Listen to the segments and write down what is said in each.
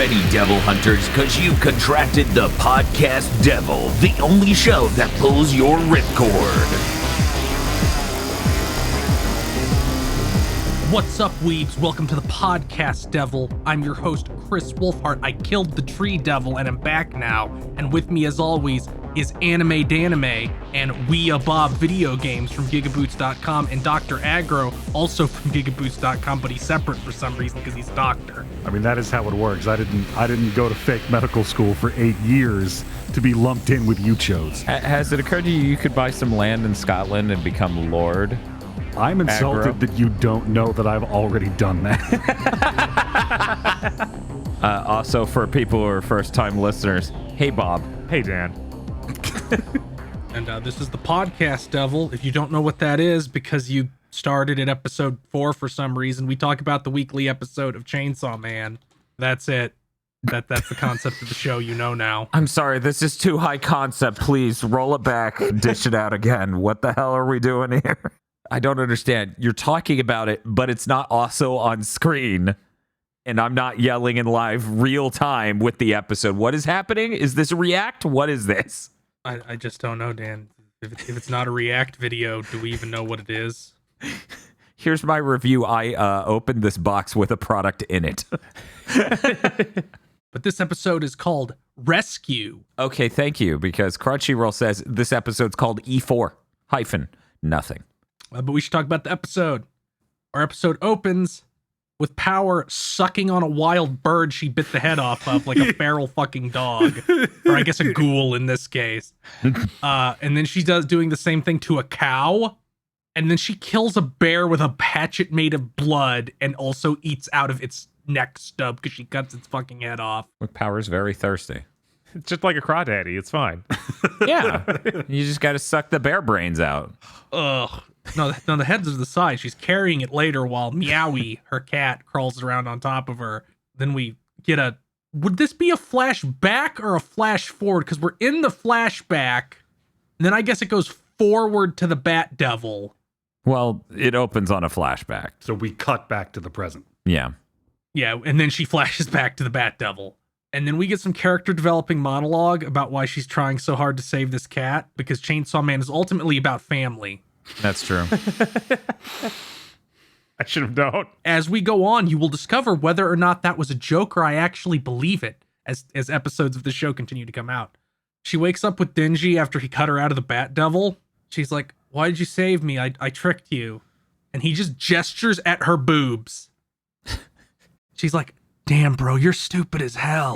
ready, devil hunters, because you've contracted the podcast devil, the only show that pulls your ripcord. What's up, weebs? Welcome to the podcast devil. I'm your host, Chris Wolfhart. I killed the tree devil and am back now. And with me, as always, is Anime Danime and We Bob Video Games from GigaBoots.com and Dr. Aggro, also from GigaBoots.com, but he's separate for some reason because he's a doctor. I mean, that is how it works. I didn't go to fake medical school for 8 years to be lumped in with you chose. Has it occurred to you could buy some land in Scotland and become Lord? I'm insulted that you don't know that I've already done that. Also, for people who are first-time listeners, hey, Bob. Hey, Dan. And this is the podcast devil. If you don't know what that is because you started at episode 4 for some reason, we talk about the weekly episode of Chainsaw Man. That's it. That's the concept of the show, you know now. I'm sorry, this is too high concept. Please roll it back, dish it out again. What the hell are we doing here? I don't understand. You're talking about it, but it's not also on screen. And I'm not yelling in live real time with the episode. What is happening? Is this a react? What is this? I just don't know, Dan. If it's not a react video, do we even know what it is? Here's my review. I opened this box with a product in it. But this episode is called Rescue. Okay, thank you, because Crunchyroll says this episode's called E4 hyphen nothing. But we should talk about the episode. Our episode opens with Power sucking on a wild bird she bit the head off of, like a feral fucking dog. Or I guess a ghoul in this case. And then she doing the same thing to a cow. And then she kills a bear with a hatchet made of blood and also eats out of its neck stub because she cuts its fucking head off. Power's very thirsty. It's just like a crawdaddy. It's fine. Yeah. You just got to suck the bear brains out. Ugh. No, the head's to the side. She's carrying it later while Meowie, her cat, crawls around on top of her. Then we get a... Would this be a flashback or a flash forward? Because we're in the flashback. And then I guess it goes forward to the Bat Devil. Well, it opens on a flashback. So we cut back to the present. Yeah. Yeah, and then she flashes back to the Bat Devil. And then we get some character developing monologue about why she's trying so hard to save this cat. Because Chainsaw Man is ultimately about family. That's true. I should have known. As we go on, you will discover whether or not that was a joke or I actually believe it as episodes of the show continue to come out. She wakes up with Denji after he cut her out of the Bat Devil. She's like, why did you save me? I tricked you. And he just gestures at her boobs. She's like, damn, bro, you're stupid as hell.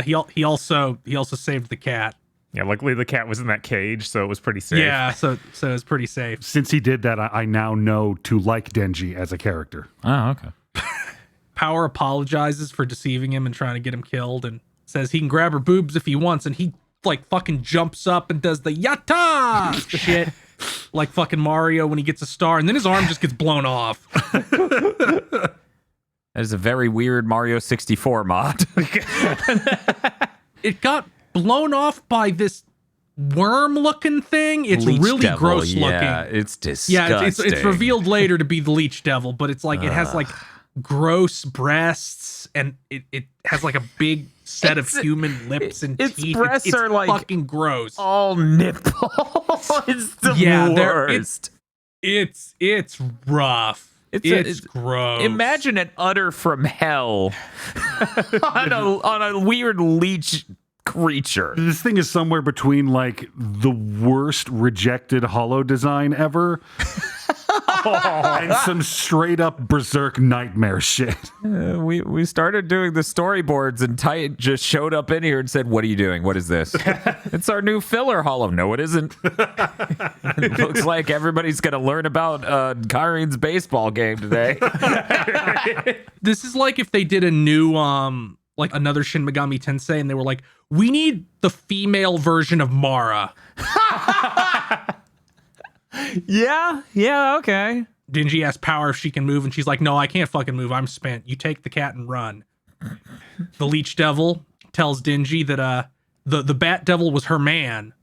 He also saved the cat. Yeah, luckily the cat was in that cage, so it was pretty safe. Yeah, so it's pretty safe. Since he did that, I now know to like Denji as a character. Oh, okay. Power apologizes for deceiving him and trying to get him killed and says he can grab her boobs if he wants, and he like fucking jumps up and does the yatta shit like fucking Mario when he gets a star, and then his arm just gets blown off. That is a very weird Mario 64 mod. It got blown off by this worm-looking thing. It's Leech really devil, gross looking. Yeah, it's disgusting. Yeah, it's revealed later to be the Leech Devil, but it's like it has like gross breasts and it has like a big set of human lips and its teeth. breasts it's are like fucking gross. all nipple. It's the worst. It's rough. It's gross. Imagine an udder from hell on a weird leech creature. This thing is somewhere between like the worst rejected holo design ever and some straight up berserk nightmare shit. We started doing the storyboards and Titan just showed up in here and said, what are you doing? What is this? It's our new filler holo. No, it isn't. It looks like everybody's going to learn about Kyrie's baseball game today. This is like if they did a new like another Shin Megami Tensei and they were like, we need the female version of Mara. Yeah, okay. Denji asks Power if she can move, and she's like, no, I can't fucking move. I'm spent. You take the cat and run. The Leech Devil tells Denji that the Bat Devil was her man,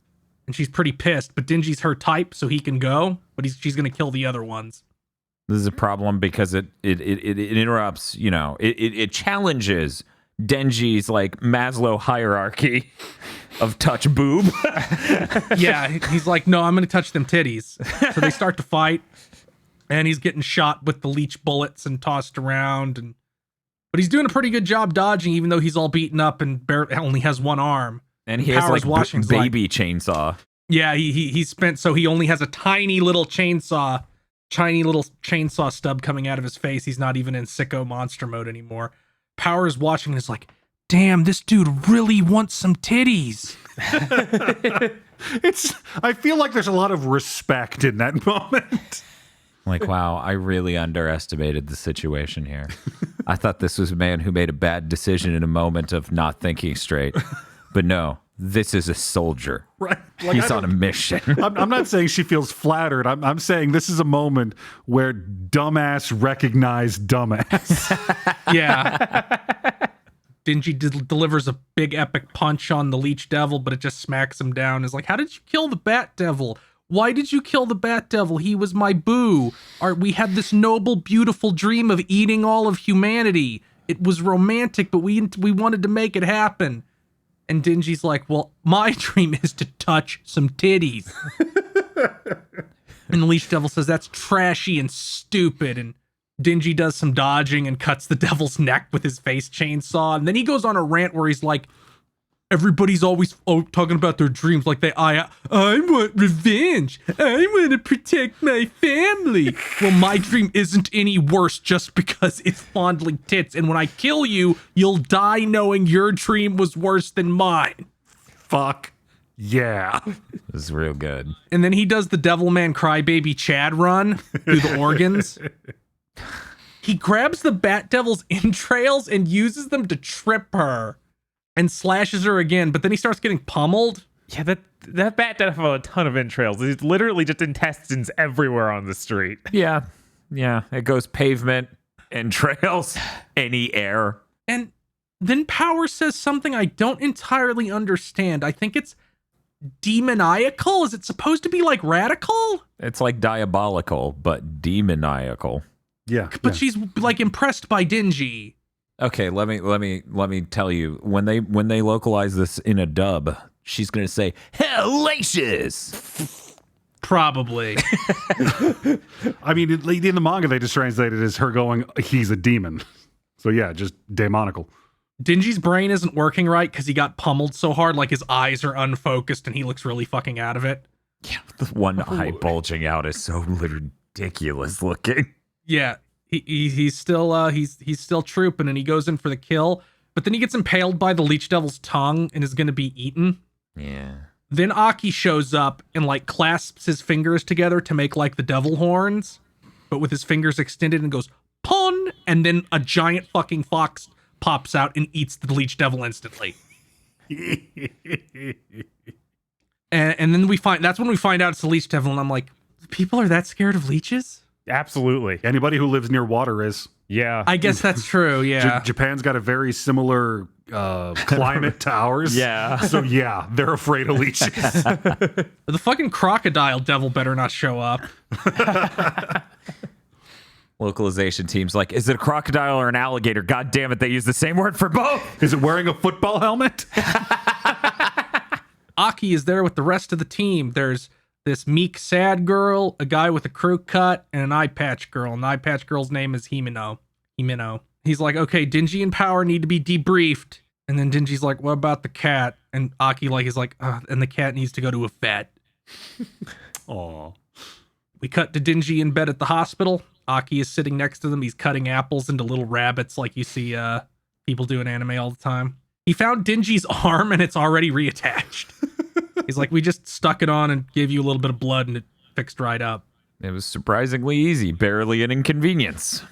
and she's pretty pissed, but Denji's her type, so he can go, but she's going to kill the other ones. This is a problem because it interrupts, it challenges Denji's like Maslow hierarchy of touch boob. Yeah, he's like, no, I'm gonna touch them titties. So they start to fight, and he's getting shot with the leech bullets and tossed around, but he's doing a pretty good job dodging, even though he's all beaten up and only has one arm. And he has like baby chainsaw. Yeah, he spent, so he only has a tiny little chainsaw stub coming out of his face. He's not even in sicko monster mode anymore. Power is watching and is like, damn, this dude really wants some titties. I feel like there's a lot of respect in that moment. Like, wow, I really underestimated the situation here. I thought this was a man who made a bad decision in a moment of not thinking straight. But no, this is a soldier. Right. Like, he's on a mission. I'm not saying she feels flattered. I'm saying this is a moment where dumbass recognized dumbass. Yeah. Denji delivers a big epic punch on the Leech Devil, but it just smacks him down. It's like, how did you kill the Bat Devil? Why did you kill the Bat Devil? He was my boo. We had this noble, beautiful dream of eating all of humanity. It was romantic, but we wanted to make it happen. And Denji's like, well, my dream is to touch some titties. And the Leech Devil says, that's trashy and stupid. And Denji does some dodging and cuts the devil's neck with his face chainsaw. And then he goes on a rant where he's like, everybody's always talking about their dreams. Like I want revenge. I want to protect my family. Well, my dream isn't any worse just because it's fondling tits. And when I kill you, you'll die knowing your dream was worse than mine. Fuck yeah. This is real good. And then he does the Devilman Crybaby Chad run through the organs. He grabs the Bat Devil's entrails and uses them to trip her. And slashes her again, but then he starts getting pummeled. Yeah, that Bat Devil had a ton of entrails. It's literally just intestines everywhere on the street. Yeah. It goes pavement, entrails, any air. And then Power says something I don't entirely understand. I think it's demoniacal. Is it supposed to be like radical? It's like diabolical, but demoniacal. Yeah. But she's like impressed by Denji. Okay, let me tell you, when they localize this in a dub, she's gonna say hellacious. Probably. I mean, in the manga, they just translated it as her going, he's a demon. So yeah, just demonical. Denji's brain isn't working right because he got pummeled so hard, like his eyes are unfocused and he looks really fucking out of it. Yeah, the one eye bulging out is so ridiculous looking. Yeah. He's still trooping and he goes in for the kill, but then he gets impaled by the Leech Devil's tongue and is going to be eaten. Yeah. Then Aki shows up and like clasps his fingers together to make like the devil horns, but with his fingers extended and goes pon, and then a giant fucking fox pops out and eats the Leech Devil instantly. and then that's when we find out it's the Leech Devil, and I'm like, people are that scared of leeches? Absolutely. Anybody who lives near water is. Yeah. I guess that's true, yeah. Japan's got a very similar climate to ours. Yeah. So yeah, they're afraid of leeches. The fucking crocodile devil better not show up. Localization team's like, is it a crocodile or an alligator? God damn it, they use the same word for both. Is it wearing a football helmet? Aki is there with the rest of the team. There's this meek, sad girl, a guy with a crew cut, and an eye patch girl. And the eye patch girl's name is Himeno. He's like, okay, Denji and Power need to be debriefed. And then Denji's like, what about the cat? And Aki is like, and the cat needs to go to a vet. Aw. We cut to Denji in bed at the hospital. Aki is sitting next to them. He's cutting apples into little rabbits like you see people do in anime all the time. He found Denji's arm and it's already reattached. He's like, we just stuck it on and gave you a little bit of blood and it fixed right up. It was surprisingly easy, barely an inconvenience.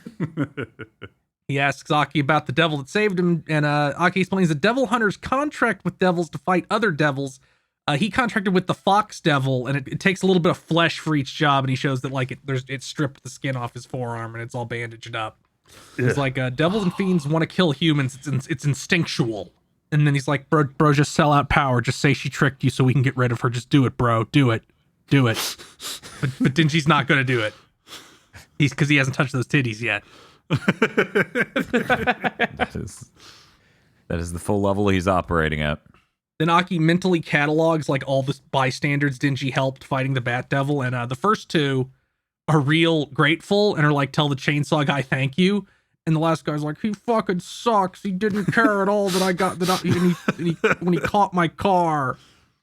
He asks Aki about the devil that saved him, and Aki explains the devil hunters contract with devils to fight other devils. He contracted with the fox devil, and it takes a little bit of flesh for each job, and he shows that like it stripped the skin off his forearm and it's all bandaged up. He's like, devils and fiends want to kill humans. It's instinctual. And then he's like, bro, just sell out Power. Just say she tricked you so we can get rid of her. Just do it, bro. Do it. But Denji's not going to do it. Because he hasn't touched those titties yet. That is the full level he's operating at. Then Aki mentally catalogs like all the bystanders Denji helped fighting the Bat Devil, and the first two are real grateful and are like, tell the chainsaw guy thank you. And the last guy's like, he fucking sucks. He didn't care at all that I got that. When he caught my car.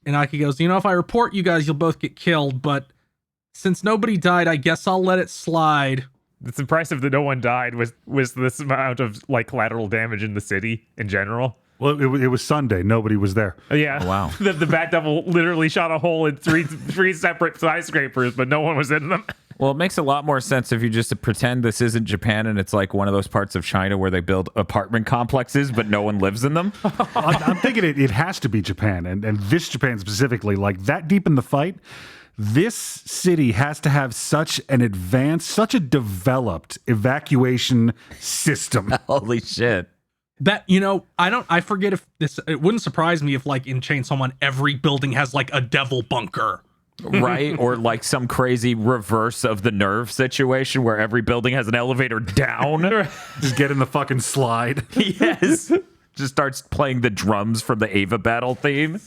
And Aki goes, if I report you guys, you'll both get killed. But since nobody died, I guess I'll let it slide. It's impressive that no one died was this amount of like collateral damage in the city in general. Well, it was Sunday. Nobody was there. Yeah. Oh, wow. The Bat Devil literally shot a hole in three separate skyscrapers, but no one was in them. Well, it makes a lot more sense if you just pretend this isn't Japan and it's like one of those parts of China where they build apartment complexes, but no one lives in them. I'm thinking it has to be Japan, and this Japan specifically, like that deep in the fight. This city has to have such an advanced, such a developed evacuation system. Holy shit. That, I forget if it wouldn't surprise me if like in Chainsaw Man, every building has like a devil bunker. Right? Or like some crazy reverse of the Nerve situation where every building has an elevator down. Just get in the fucking slide. Yes. Just starts playing the drums from the Ava battle theme.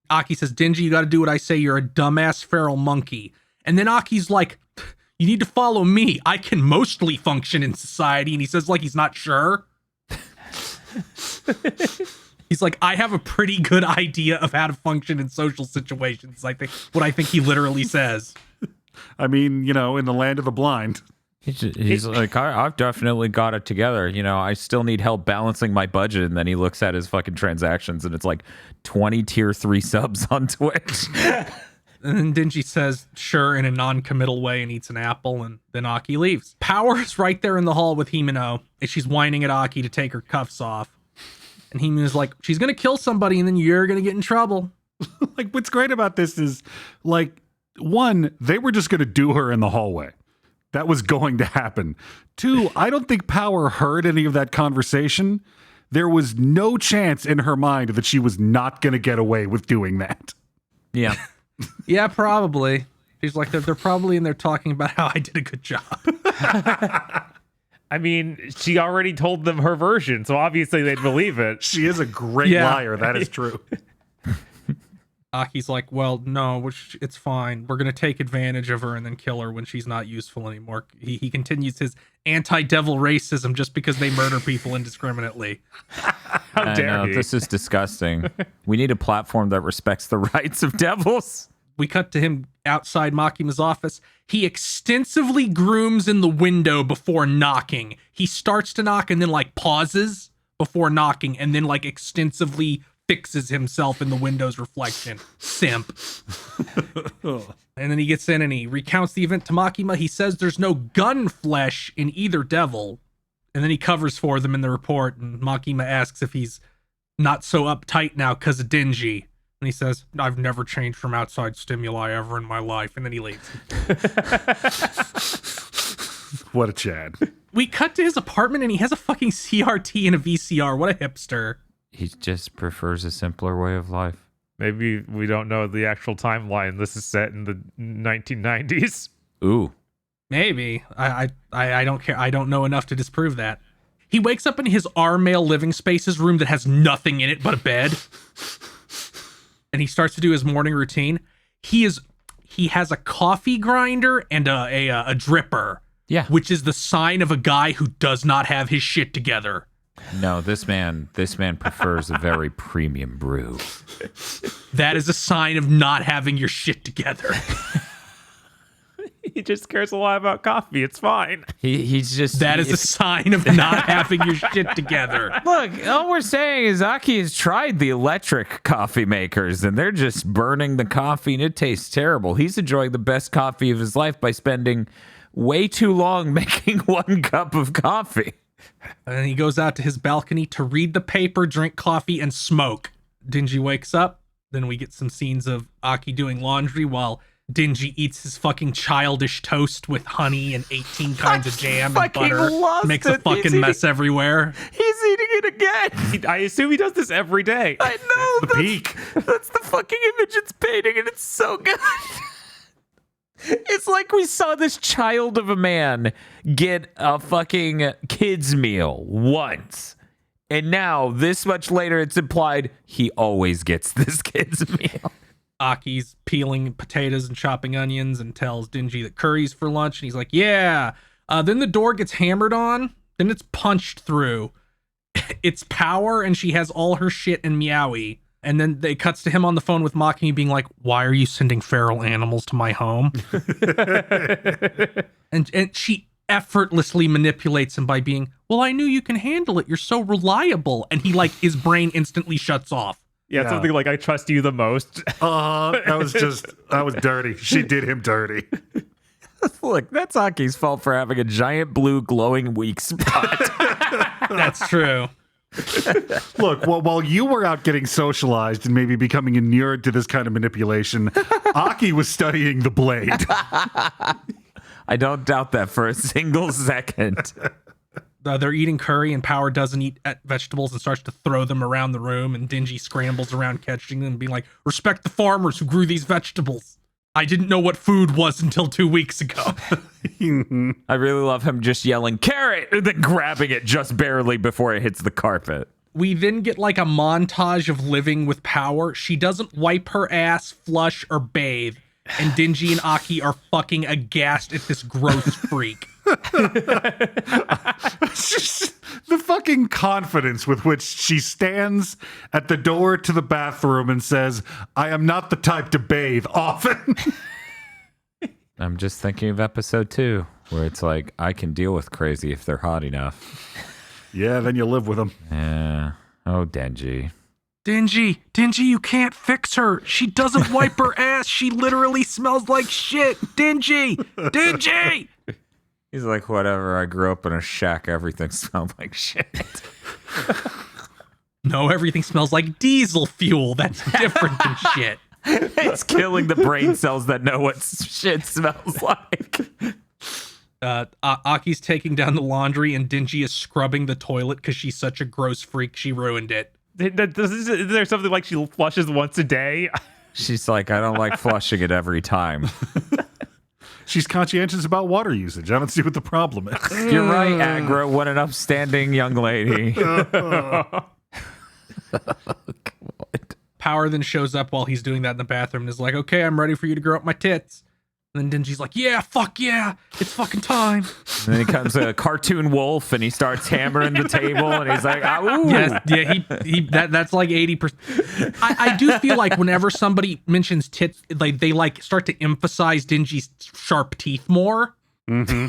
Aki says, Denji, you got to do what I say. You're a dumbass feral monkey. And then Aki's like, you need to follow me. I can mostly function in society. And he says like he's not sure. He's like, I have a pretty good idea of how to function in social situations. I think he literally says. I mean, in the land of the blind. He's like, I've definitely got it together. I still need help balancing my budget. And then he looks at his fucking transactions and it's like 20 tier 3 subs on Twitch. And then Denji says, sure, in a non-committal way and eats an apple. And then Aki leaves. Power is right there in the hall with Himeno. And she's whining at Aki to take her cuffs off. And Himeno's like, she's going to kill somebody and then you're going to get in trouble. Like, what's great about this is, like, one, they were just going to do her in the hallway. That was going to happen. Two, I don't think Power heard any of that conversation. There was no chance in her mind that she was not going to get away with doing that. Yeah. Yeah, probably. She's like, they're probably in there talking about how I did a good job. I mean, she already told them her version, so obviously they'd believe it. She is a great liar. That is true. Aki's like, well, no, it's fine. We're going to take advantage of her and then kill her when she's not useful anymore. He continues his anti-devil racism just because they murder people indiscriminately. How dare he? This is disgusting. We need a platform that respects the rights of devils. We cut to him outside Makima's office. He extensively grooms in the window before knocking. He starts to knock and then like pauses before knocking and then like extensively fixes himself in the window's reflection. Simp. And then he gets in and he recounts the event to Makima. He says there's no gun flesh in either devil. And then he covers for them in the report. And Makima asks if he's not so uptight now because of Denji. And he says, I've never changed from outside stimuli ever in my life. And then he leaves. What a Chad. We cut to his apartment and he has a fucking CRT and a VCR. What a hipster. He just prefers a simpler way of life. Maybe we don't know the actual timeline. This is set in the 1990s. Ooh. Maybe. I don't care. I don't know enough to disprove that. He wakes up in his R-Mail living spaces room that has nothing in it but a bed. And he starts to do his morning routine. He has a coffee grinder and a dripper. Yeah. Which is the sign of a guy who does not have his shit together. No, this man prefers a very premium brew. That is a sign of not having your shit together. He just cares a lot about coffee. It's fine. He's just... That is a sign of not having your shit together. Look, all we're saying is Aki has tried the electric coffee makers, and they're just burning the coffee, and it tastes terrible. He's enjoying the best coffee of his life by spending way too long making 1 cup of coffee. And then he goes out to his balcony to read the paper, drink coffee, and smoke. Denji wakes up. Then we get some scenes of Aki doing laundry while Denji eats his fucking childish toast with honey and 18 kinds of jam and butter. Makes a fucking mess everywhere. He's eating it again. I assume he does this every day. I know. The peak. That's the fucking image it's painting, and it's so good. It's like we saw this child of a man get a fucking kid's meal once. And now, this much later, it's implied he always gets this kid's meal. Aki's peeling potatoes and chopping onions and tells Denji that curry's for lunch. And he's like, yeah. Then the door gets hammered on. Then it's punched through. It's Power, and she has all her shit in Meowie. And then it cuts to him on the phone with Makima being like, why are you sending feral animals to my home? and she effortlessly manipulates him by being, well, I knew you can handle it. You're so reliable. And he his brain instantly shuts off. Yeah, something like, I trust you the most. That was dirty. She did him dirty. Look, that's Aki's fault for having a giant blue glowing weak spot. That's true. Look, while you were out getting socialized and maybe becoming inured to this kind of manipulation, Aki was studying the blade. I don't doubt that for a single second. They're eating curry, and Power doesn't eat vegetables and starts to throw them around the room, and Denji scrambles around catching them and being like, respect the farmers who grew these vegetables. I didn't know what food was until 2 weeks ago. I really love him just yelling, carrot, and then grabbing it just barely before it hits the carpet. We then get a montage of living with Power. She doesn't wipe her ass, flush, or bathe. And Denji and Aki are fucking aghast at this gross freak. Just the fucking confidence with which she stands at the door to the bathroom and says, I am not the type to bathe often. I'm just thinking of episode 2, where it's like, I can deal with crazy if they're hot enough. Yeah, then you live with them. Yeah. Oh, Denji. Denji, you can't fix her. She doesn't wipe her ass. She literally smells like shit. Denji! He's like, whatever, I grew up in a shack, everything smelled like shit. No, everything smells like diesel fuel. That's different than shit. It's killing the brain cells that know what shit smells like. Aki's taking down the laundry, and Denji is scrubbing the toilet because she's such a gross freak. She ruined it. Is there something like she flushes once a day? She's like, I don't like flushing it every time. She's conscientious about water usage. I don't see what the problem is. You're right, Aggro. What an upstanding young lady. Power then shows up while he's doing that in the bathroom and is like, okay, I'm ready for you to grow up my tits. And then Denji's like, yeah, fuck yeah, it's fucking time. And then he comes a cartoon wolf and he starts hammering the table and he's like, ooh. Yes, yeah, that's like 80%. I do feel like whenever somebody mentions tits, they start to emphasize Denji's sharp teeth more. Mm-hmm.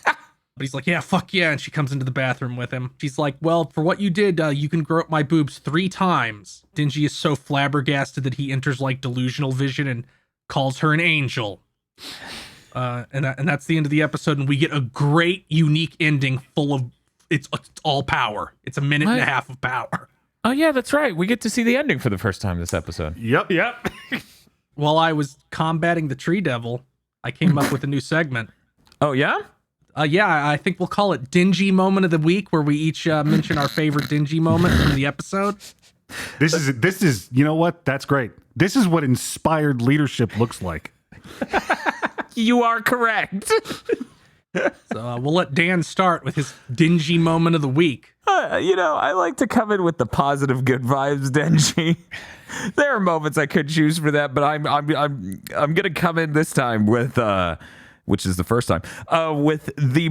But he's like, yeah, fuck yeah. And she comes into the bathroom with him. She's like, well, for what you did, you can grow up my boobs 3 times. Denji is so flabbergasted that he enters delusional vision and calls her an angel. And that's the end of the episode, and we get a great, unique ending full of it's all Power. It's a minute and a half of Power. Oh yeah, that's right. We get to see the ending for the first time this episode. Yep. While I was combating the tree devil, I came up with a new segment. Oh yeah? Yeah, I think we'll call it Denji Moment of the Week, where we each mention our favorite Denji moment from the episode. This is you know what? That's great. This is what inspired leadership looks like. You are correct. So we'll let Dan start with his Denji Moment of the Week. I like to come in with the positive, good vibes, Denji. There are moments I could choose for that, but I'm gonna come in this time with which is the first time, with the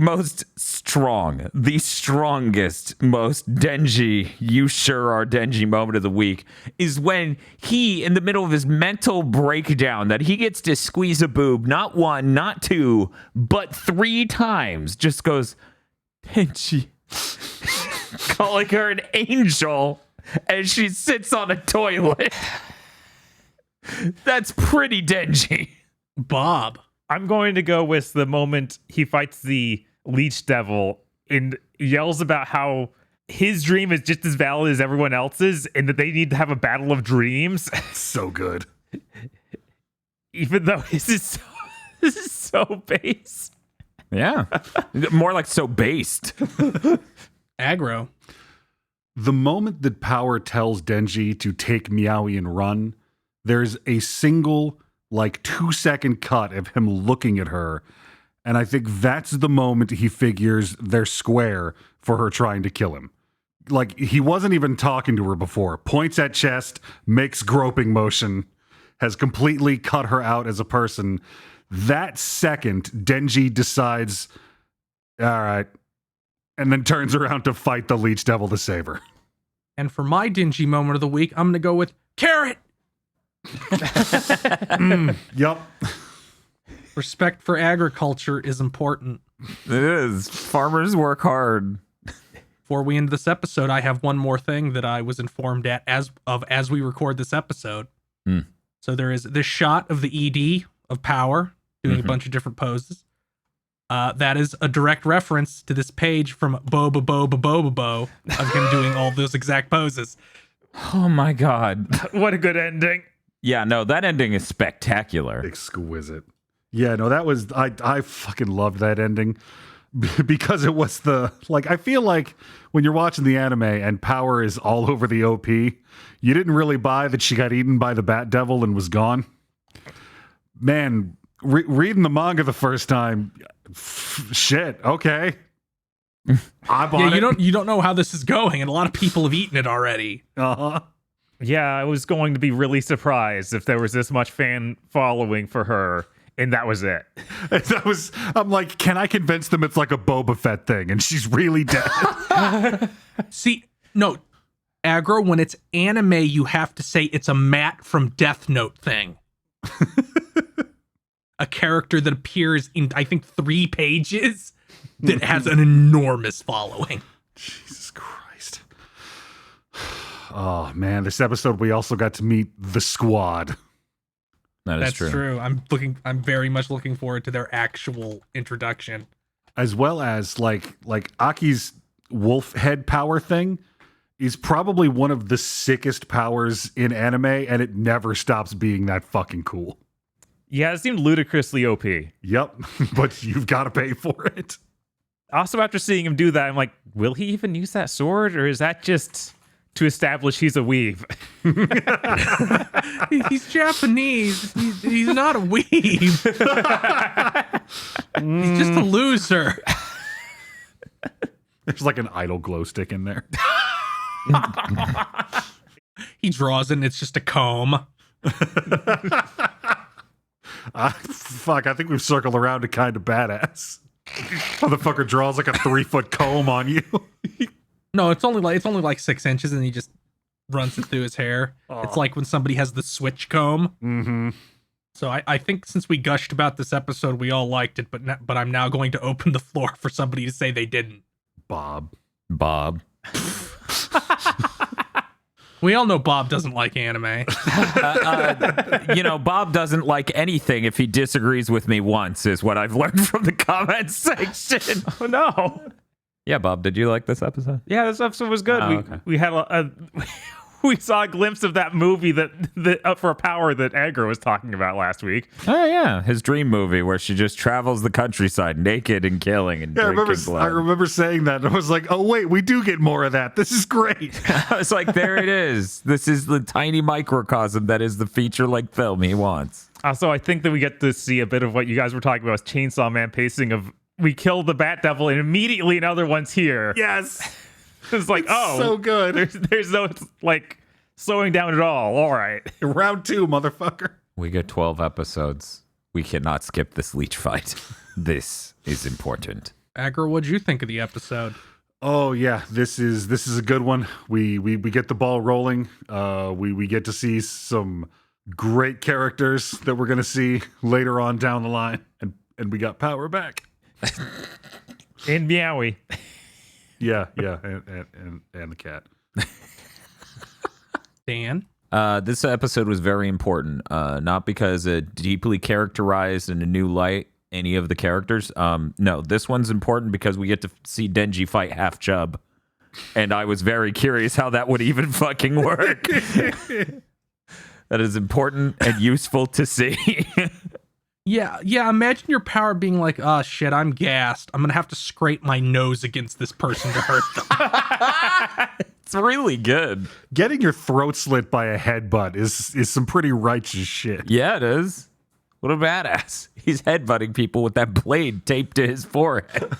the strongest, most Denji, you sure are Denji moment of the week, is when he, in the middle of his mental breakdown, that he gets to squeeze a boob, not 1, not 2, but 3 times, just goes, Denji, calling her an angel as she sits on a toilet. That's pretty Denji. Bob. I'm going to go with the moment he fights the Leech Devil and yells about how his dream is just as valid as everyone else's and that they need to have a battle of dreams. So good. Even though this is so base. Yeah. More like so based. Aggro. The moment that Power tells Denji to take Meowie and run, there's a single like 2-second cut of him looking at her. And I think that's the moment he figures they're square for her trying to kill him. Like, he wasn't even talking to her before. Points at chest, makes groping motion, has completely cut her out as a person. That second, Denji decides, all right, and then turns around to fight the Leech Devil to save her. And for my Denji moment of the week, I'm going to go with carrot. Yup. Respect for agriculture is important. It is. Farmers work hard. Before we end this episode, I have one more thing that I was informed as we record this episode. So there is this shot of the ED of Power doing a bunch of different poses. That is a direct reference to this page from Boba of him doing all those exact poses. Oh my God. What a good ending. Yeah, no, that ending is spectacular. Exquisite. Yeah, no, that was, I fucking loved that ending because it was I feel like when you're watching the anime and Power is all over the OP, you didn't really buy that she got eaten by the Bat Devil and was gone. Man, reading the manga the first time, shit, okay. You don't know how this is going, and a lot of people have eaten it already. Uh-huh. Yeah, I was going to be really surprised if there was this much fan following for her, and that was it. I'm like, can I convince them it's like a Boba Fett thing and she's really dead? See, no, aggro, when it's anime, you have to say it's a Matt from Death Note thing. A character that appears in, I think, 3 pages that has an enormous following. Jesus Christ. Oh, man, this episode we also got to meet the squad. That's true. I'm very much looking forward to their actual introduction. As well as like Aki's wolf head power thing is probably one of the sickest powers in anime, and it never stops being that fucking cool. Yeah, it seemed ludicrously OP. Yep, but you've got to pay for it. Also, after seeing him do that, I'm like, will he even use that sword, or is that just to establish he's a weave? He's Japanese. He's not a weeb. He's just a loser. There's like an idle glow stick in there. He draws it and it's just a comb. Fuck, I think we've circled around to kind of badass. Motherfucker draws like a 3-foot comb on you. No, it's only like 6 inches, and he just runs it through his hair. It's like when somebody has the switch comb. Mm-hmm. So I think since we gushed about this episode, we all liked it, but I'm now going to open the floor for somebody to say they didn't. Bob. We all know Bob doesn't like anime. Bob doesn't like anything if he disagrees with me once, is what I've learned from the comments section. Oh, no. Yeah, Bob, did you like this episode? Yeah, this episode was good. Oh, okay. We had we saw a glimpse of that movie that Up for Power that Aggro was talking about last week. Oh, yeah. His dream movie where she just travels the countryside naked and killing and drinking blood. I remember saying that. And I was like, oh, wait, we do get more of that. This is great. I was like, there it is. This is the tiny microcosm that is the feature-length film he wants. Also, I think that we get to see a bit of what you guys were talking about, Chainsaw Man pacing of we kill the Bat Devil and immediately another one's here. Yes. It's like, so good. There's no like slowing down at all. All right. Round 2, motherfucker. We get 12 episodes. We cannot skip this Leech fight. This is important. Aggro, what'd you think of the episode? Oh yeah, this is a good one. We get the ball rolling. We get to see some great characters that we're gonna see later on down the line, and we got Power back. And Meowie. Yeah, and the cat. Dan? This episode was very important, not because it deeply characterized in a new light any of the characters. No, this one's important because we get to see Denji fight Half Chub, and I was very curious how that would even fucking work. That is important and useful to see. Yeah, imagine your power being like, oh shit, I'm gassed. I'm gonna have to scrape my nose against this person to hurt them. It's really good. Getting your throat slit by a headbutt is some pretty righteous shit. Yeah, it is. What a badass. He's headbutting people with that blade taped to his forehead.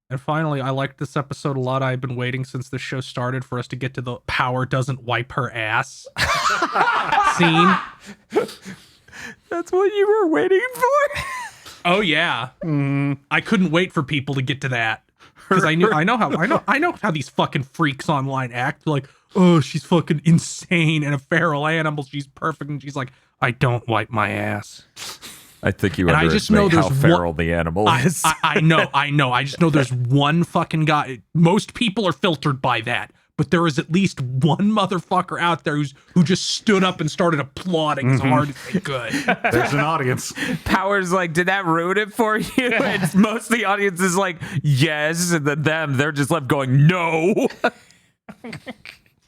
And finally, I liked this episode a lot. I've been waiting since the show started for us to get to the Power doesn't wipe her ass scene. That's what you were waiting for? Oh yeah. I couldn't wait for people to get to that. Because I know how these fucking freaks online act. They're like, oh, she's fucking insane and a feral animal. She's perfect. And she's like, I don't wipe my ass. I think you And I just know underestimate how there's feral the animal is. I know. I just know there's one fucking guy. Most people are filtered by that. But there is at least one motherfucker out there who just stood up and started applauding as hard as they could. There's an audience. Power's like, did that ruin it for you? And most of the audience is like, yes. And then they're just left going, no.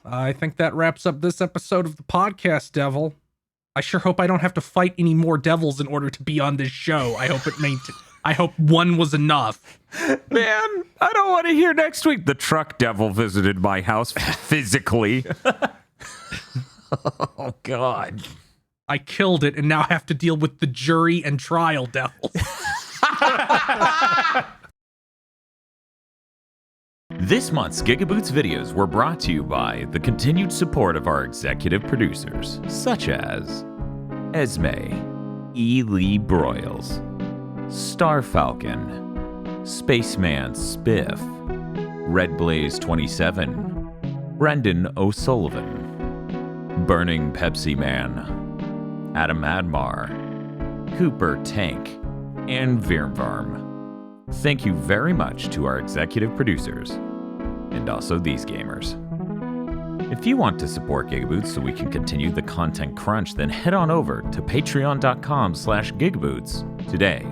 I think that wraps up this episode of the podcast, Devil. I sure hope I don't have to fight any more devils in order to be on this show. I hope one was enough. Man, I don't want to hear next week. The truck devil visited my house physically. Oh, God. I killed it and now have to deal with the jury and trial devils. This month's GigaBoots videos were brought to you by the continued support of our executive producers, such as Esme, E. Lee Broyles, Star Falcon, Spaceman Spiff, Red Blaze 27, Brendan O'Sullivan, Burning Pepsi Man, Adam Admar, Cooper Tank, and Virmvarm. Thank you very much to our executive producers, and also these gamers. If you want to support GigaBoots so we can continue the content crunch, then head on over to patreon.com/GigaBoots today.